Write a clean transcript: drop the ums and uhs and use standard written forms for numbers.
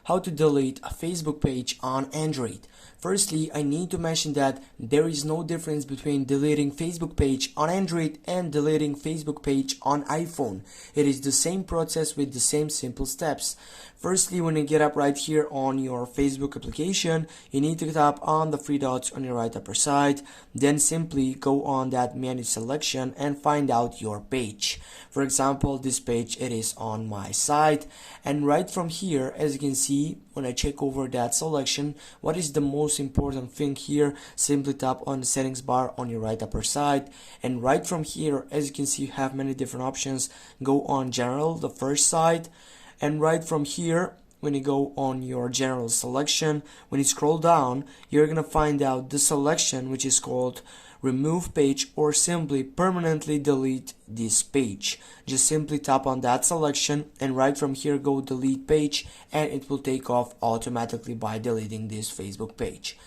how to delete a Facebook page on Android. Firstly, I need to mention that there is no difference between deleting Facebook page on Android and deleting Facebook page on iPhone. It is the same process with the same simple steps. Firstly, when you get up right here on your Facebook application, you need to tap on the three dots on your right upper side, then simply go on that menu selection and find out your page. For example, this page, it is on my site, and right from here, as you can see, when I check over that selection, what is the most important thing here? Simply tap on the settings bar on your right upper side, and right from here, as you can see, you have many different options. Go on general, the first side, and right from here, when you go on your general selection, when you scroll down, you're gonna find out the selection which is called remove page, or simply permanently delete this page. Just simply tap on that selection, and right from here go delete page, and it will take off automatically by deleting this Facebook page.